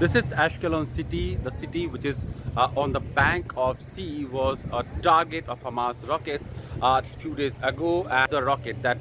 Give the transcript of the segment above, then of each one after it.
This is Ashkelon city. The city which is on the bank of sea was a target of Hamas rockets a few days ago, and the rocket that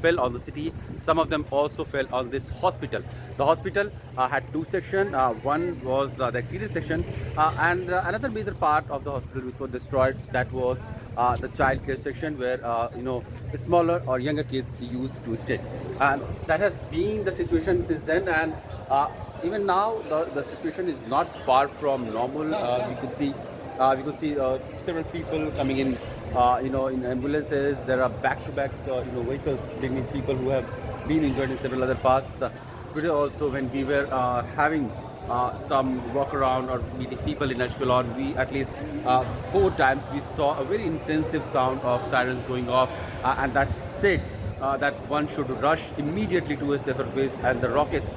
fell on the city, some of them also fell on this hospital. The hospital had two sections. One was the exterior section, and another major part of the hospital which was destroyed, that was the child care section, where smaller or younger kids used to stay. And that has been the situation since then, and even now the situation is not far from normal. We could see several people coming in, in ambulances. There are back-to-back vehicles bringing people who have been injured in several other parts. Today also, when we were having some walk around or meeting people in Ashkelon, we at least 4 times we saw a very intensive sound of sirens going off, and that said that one should rush immediately to a safer place, and the rockets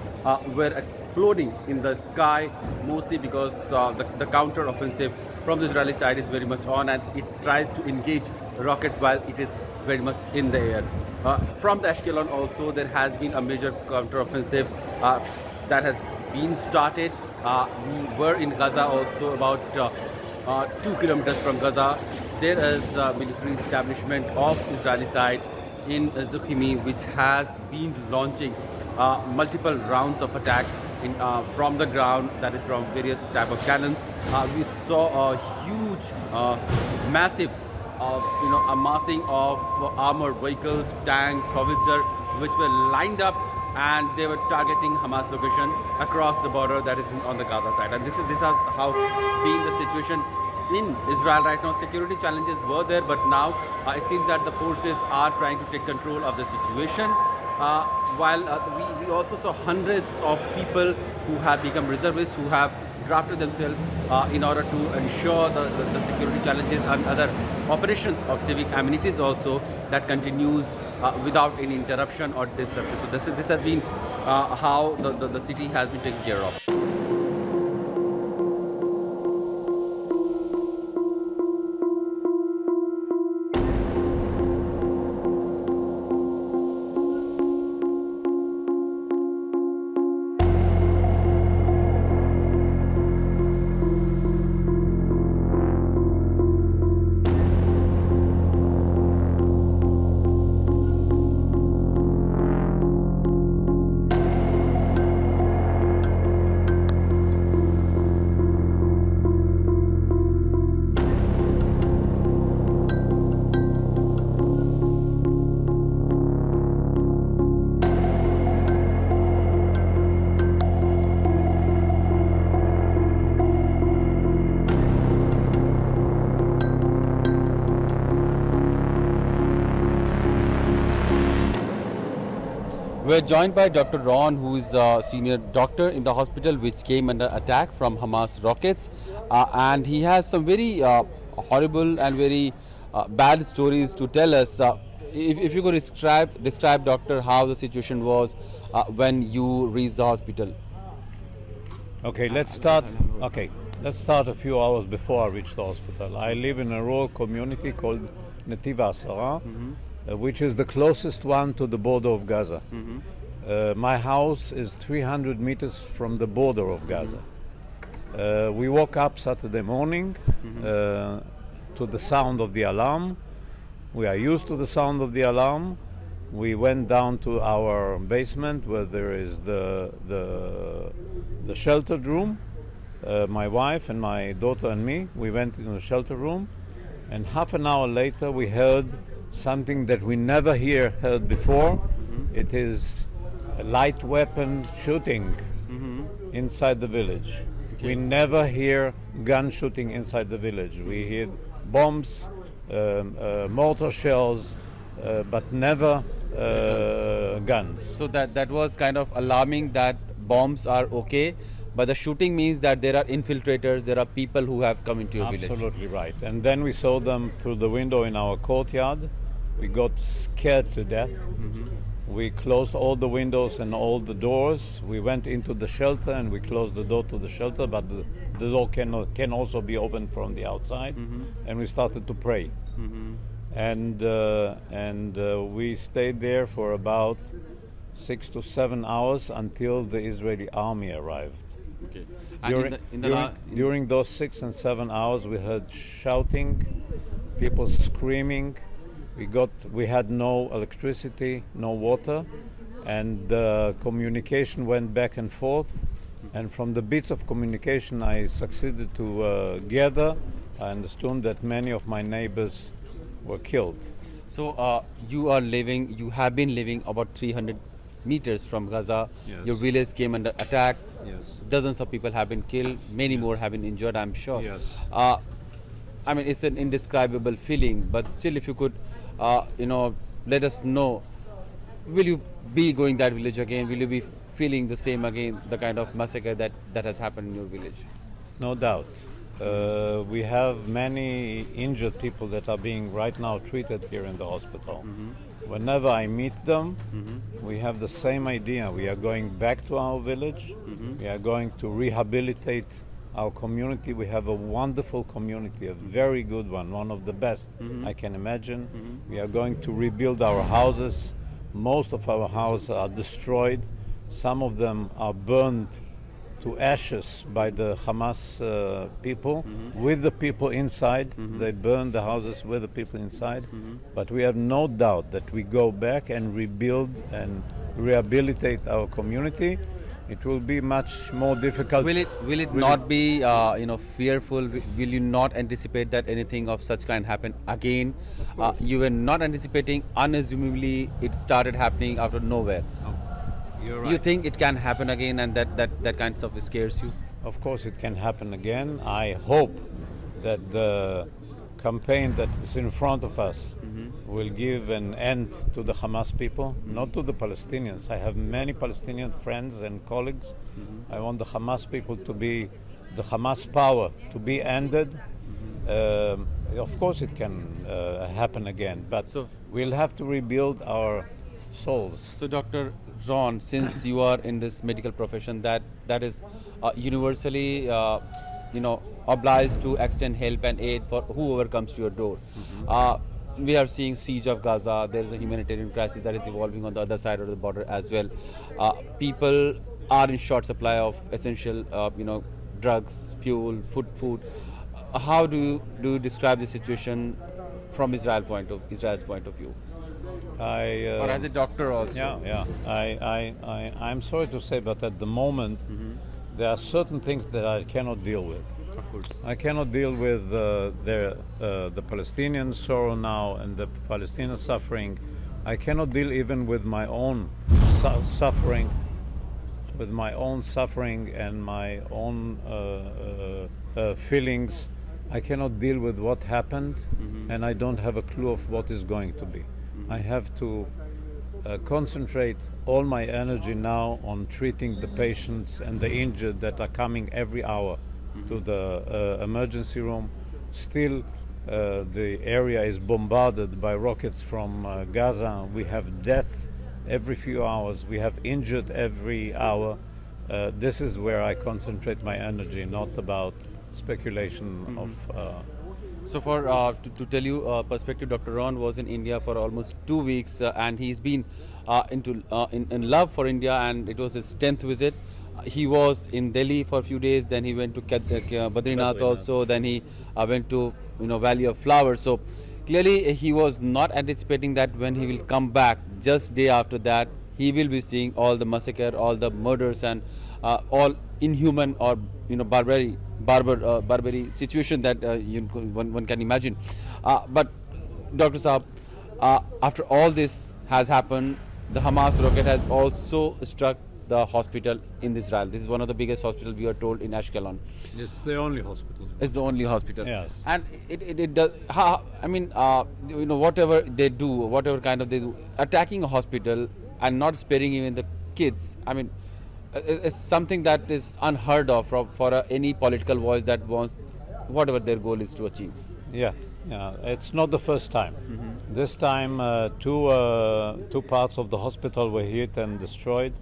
were exploding in the sky, mostly because the counter offensive from the Israeli side is very much on, and it tries to engage rockets while it is very much in the air. From the Ashkelon also, there has been a major counter offensive that has been started. We were in Gaza also, about 2 kilometers from Gaza. There is a military establishment of Israeli side in Zuchimi, which has been launching multiple rounds of attack from the ground, that is from various type of cannons. We saw a huge, massive, amassing of armored vehicles, tanks, howitzer, which were lined up, and they were targeting Hamas location across the border, that is on the Gaza side. And this is how being the situation in Israel right now. Security challenges were there, but now it seems that the forces are trying to take control of the situation. While we also saw hundreds of people who have become reservists, who have drafted themselves in order to ensure the security challenges and other operations of civic amenities also, that continues without any interruption or disruption. So this has been how the city has been taken care of. We're joined by Dr. Ron, who is a senior doctor in the hospital which came under attack from Hamas rockets, and he has some very horrible and very bad stories to tell us. If you could describe, Doctor, how the situation was when you reached the hospital. Okay, let's start a few hours before I reached the hospital. I live in a rural community called Netiv HaAsara, which is the closest one to the border of Gaza. My house is 300 meters from the border of Gaza. We woke up Saturday morning to the sound of the alarm. We are used to the sound of the alarm. We went down to our basement where there is the sheltered room. My wife and my daughter and me, we went into the shelter room, and half an hour later we heard something that we never heard before. It is a light weapon shooting inside the village. Okay. We never hear gun shooting inside the village. We hear bombs, mortar shells, but never guns. So that was kind of alarming, that bombs are okay, but the shooting means that there are infiltrators, there are people who have come into your village. Absolutely right. And then we saw them through the window in our courtyard. We got scared to death. We closed all the windows and all the doors. We went into the shelter and we closed the door to the shelter, but the door can also be opened from the outside. And we started to pray. And we stayed there for about 6 to 7 hours until the Israeli army arrived. Okay. During those 6 and 7 hours, we heard shouting, people screaming. We had no electricity, no water, and the communication went back and forth. And from the bits of communication I succeeded to gather, I understood that many of my neighbors were killed. So you have been living about 300 meters from Gaza. Yes. Your village came under attack. Yes. Dozens of people have been killed. Many more have been injured, I'm sure. Yes. I mean, it's an indescribable feeling. But still, if you could, let us know, will you be going that village again? Will you be feeling the same again, the kind of massacre that has happened in your village? No doubt. We have many injured people that are being right now treated here in the hospital. Whenever I meet them, we have the same idea. We are going back to our village. We are going to rehabilitate our community. We have a wonderful community, a very good one of the best I can imagine. We are going to rebuild our houses. Most of our houses are destroyed. Some of them are burned to ashes by the Hamas people, with the people inside. They burned the houses with the people inside. But we have no doubt that we go back and rebuild and rehabilitate our community. It will be much more difficult. Will it not be fearful? Will you not anticipate that anything of such kind happen again? You were not anticipating. Unassumingly, it started happening out of nowhere. You're right. You think it can happen again, and that kind of stuff scares you? Of course, it can happen again. I hope that the campaign that is in front of us will give an end to the Hamas people, not to the Palestinians. I have many Palestinian friends and colleagues. I want the Hamas people to be, the Hamas power to be ended. Of course, it can happen again, but we'll have to rebuild our souls. So, Dr. Ron, since you are in this medical profession that is universally, obliged to extend help and aid for whoever comes to your door. We are seeing siege of Gaza. There is a humanitarian crisis that is evolving on the other side of the border as well. People are in short supply of essential, drugs, fuel, food. How do you describe the situation from Israel's point of view? Or as a doctor also? I'm sorry to say, but at the moment, there are certain things that I cannot deal with. Of course. I cannot deal with the Palestinian sorrow now and the Palestinian suffering. I cannot deal even with my own suffering, and my own feelings. I cannot deal with what happened, and I don't have a clue of what is going to be. I have to concentrate all my energy now on treating the patients and the injured that are coming every hour to the emergency room. Still, the area is bombarded by rockets from Gaza. We have death every few hours. We have injured every hour. This is where I concentrate my energy, not about speculation of... So for to tell you perspective, Dr. Ron was in India for almost 2 weeks and he's been in love for India, and it was his 10th visit. He was in Delhi for a few days, then he went to Badrinath also, then he went to Valley of Flowers. So clearly he was not anticipating that when he will come back just day after that, he will be seeing all the massacre, all the murders, and all inhuman or barbary situation that one can imagine. But Dr. Saab, after all this has happened, the Hamas rocket has also struck the hospital in Israel. This is one of the biggest hospitals, we are told, in Ashkelon. It's the only hospital. It's the only hospital. Yes. And it does. Whatever they do, whatever kind of they do, attacking a hospital and not sparing even the kids. I mean, it's something that is unheard of for any political voice that wants whatever their goal is to achieve. Yeah. It's not the first time. This time, two parts of the hospital were hit and destroyed.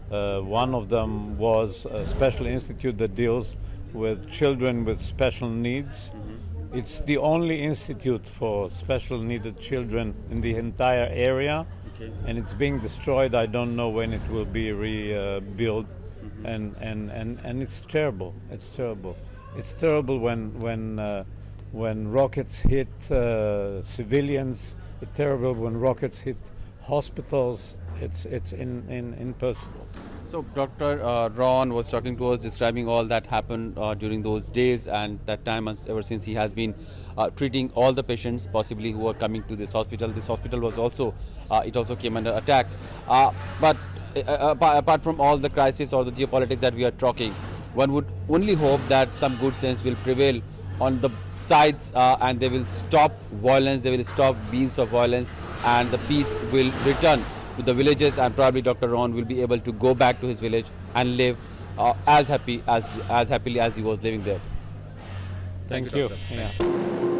One of them was a special institute that deals with children with special needs. It's the only institute for special needed children in the entire area. And it's being destroyed. I don't know when it will be rebuilt. and it's terrible. It's terrible. It's terrible when rockets hit civilians. It's terrible when rockets hit hospitals. It's impossible. So Dr. Ron was talking to us, describing all that happened during those days and that time. Ever since he has been treating all the patients possibly who are coming to this hospital. This hospital was also it also came under attack. But apart from all the crisis or the geopolitics that we are talking, one would only hope that some good sense will prevail on the sides and they will stop violence. They will stop means of violence, and the peace will return to the villages, and probably Dr. Ron will be able to go back to his village and live as happily as he was living there. Thank you. Doctor. Yeah.